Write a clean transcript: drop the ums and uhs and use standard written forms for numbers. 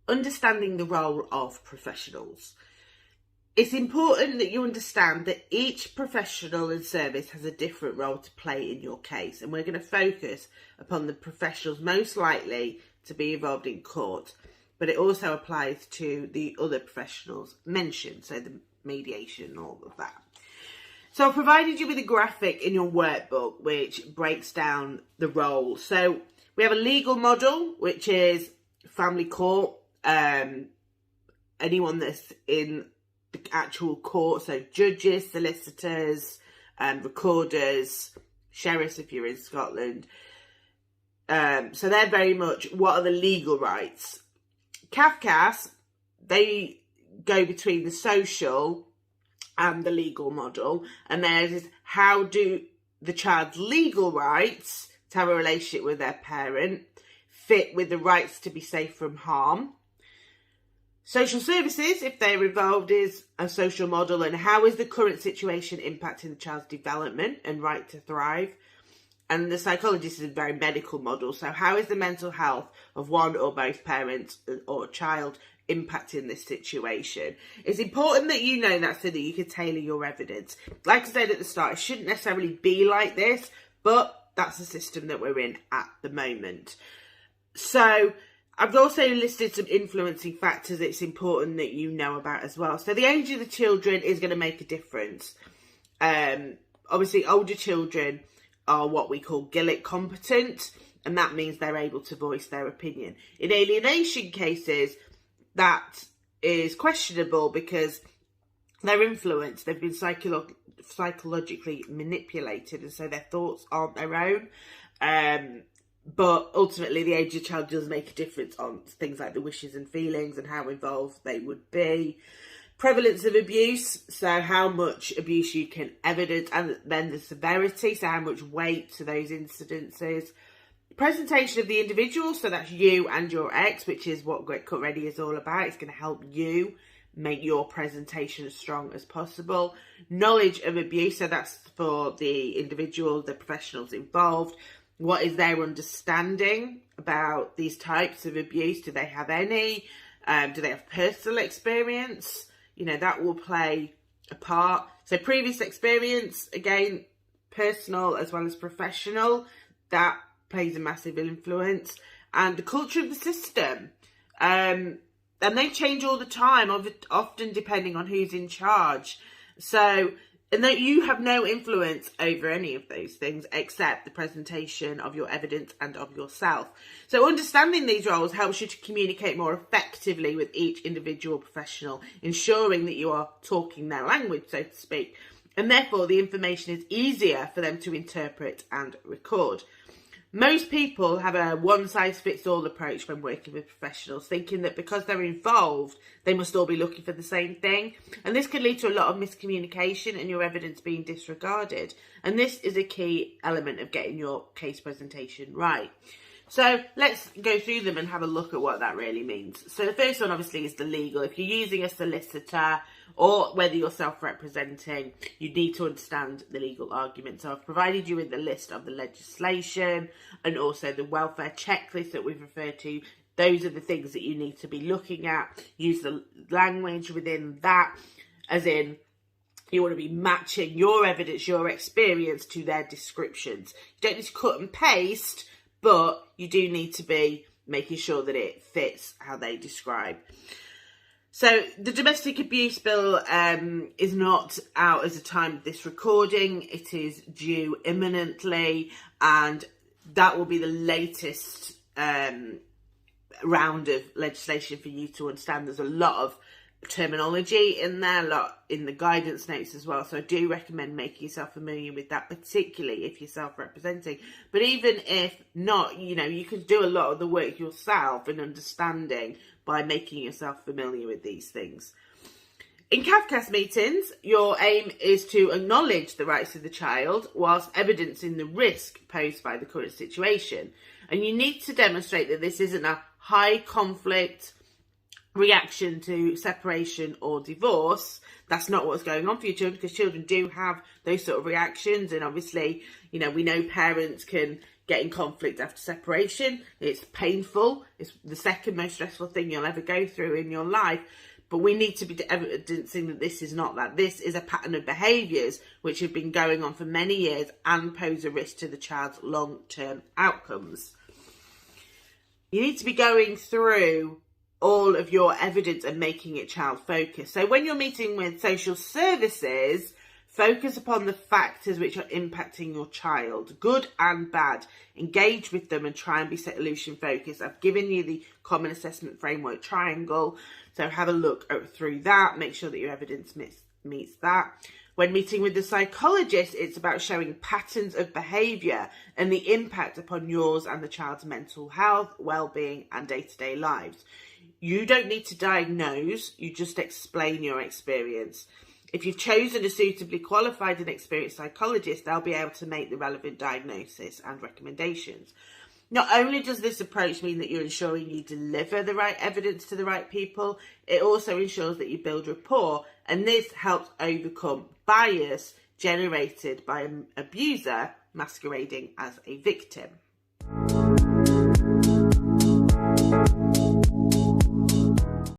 understanding the role of professionals. It's important that you understand that each professional and service has a different role to play in your case, and we're going to focus upon the professionals most likely to be involved in court, but it also applies to the other professionals mentioned, so the mediation and all of that. So I've provided you with a graphic in your workbook which breaks down the role. So we have a legal model, which is family court, anyone that's in the actual court, so judges, solicitors, recorders, sheriffs if you're in Scotland. So they're very much, what are the legal rights? CAFCAS, they go between the social and the legal model, and theirs is how do the child's legal rights to have a relationship with their parent fit with the rights to be safe from harm. Social services, if they're involved, is a social model, and how is the current situation impacting the child's development and right to thrive. And the psychologist is a very medical model, so how is the mental health of one or both parents or child impacting this situation? It's important that you know that so that you can tailor your evidence. Like I said at the start, it shouldn't necessarily be like this, but that's the system that we're in at the moment. So I've also listed some influencing factors it's important that you know about as well. So the age of the children is going to make a difference. Obviously, older children are what we call Gillick competent, and that means they're able to voice their opinion. In alienation cases, that is questionable because they're influenced, they've been psychologically manipulated, and so their thoughts aren't their own. But ultimately, the age of the child does make a difference on things like the wishes and feelings and how involved they would be. Prevalence of abuse, so how much abuse you can evidence, and then the severity, so how much weight to those incidences. Presentation of the individual, so that's you and your ex, which is what Get Cut Ready is all about. It's going to help you make your presentation as strong as possible. Knowledge of abuse, so that's for the individual, the professionals involved. What is their understanding about these types of abuse? Do they have any? Do they have personal experience? You know, that will play a part. So previous experience, again, personal as well as professional, that plays a massive influence. And the culture of the system. And they change all the time, often depending on who's in charge. So, and that you have no influence over any of those things except the presentation of your evidence and of yourself. So understanding these roles helps you to communicate more effectively with each individual professional, ensuring that you are talking their language, so to speak, and therefore the information is easier for them to interpret and record. Most people have a one-size-fits-all approach when working with professionals, thinking that because they're involved, they must all be looking for the same thing. And this can lead to a lot of miscommunication and your evidence being disregarded. And this is a key element of getting your case presentation right. So let's go through them and have a look at what that really means. So the first one obviously is the legal. If you're using a solicitor or whether you're self-representing, you need to understand the legal argument. So I've provided you with the list of the legislation and also the welfare checklist that we've referred to. Those are the things that you need to be looking at. Use the language within that, as in you want to be matching your evidence, your experience to their descriptions. You don't need to cut and paste, but you do need to be making sure that it fits how they describe. So the Domestic Abuse Bill is not out at the time of this recording. It is due imminently, and that will be the latest round of legislation for you to understand. There's a lot of terminology in there, a lot in the guidance notes as well, so I do recommend making yourself familiar with that, particularly if you're self-representing. But even if not, you know, you can do a lot of the work yourself and understanding by making yourself familiar with these things. In CAFCAS meetings, your aim is to acknowledge the rights of the child whilst evidencing the risk posed by the current situation, and you need to demonstrate that this isn't a high conflict reaction to separation or divorce. That's not what's going on for your children, because children do have those sort of reactions, and obviously, you know, we know parents can getting conflict after separation. It's painful. It's the second most stressful thing you'll ever go through in your life. But we need to be evidencing that this is not that. This is a pattern of behaviours which have been going on for many years and pose a risk to the child's long-term outcomes. You need to be going through all of your evidence and making it child-focused. So when you're meeting with social services, focus upon the factors which are impacting your child, good and bad. Engage with them and try and be solution-focused. I've given you the Common Assessment Framework Triangle, so have a look through that. Make sure that your evidence meets that. When meeting with the psychologist, it's about showing patterns of behaviour and the impact upon yours and the child's mental health, well-being and day-to-day lives. You don't need to diagnose, you just explain your experience. If you've chosen a suitably qualified and experienced psychologist, they'll be able to make the relevant diagnosis and recommendations. Not only does this approach mean that you're ensuring you deliver the right evidence to the right people, it also ensures that you build rapport, and this helps overcome bias generated by an abuser masquerading as a victim.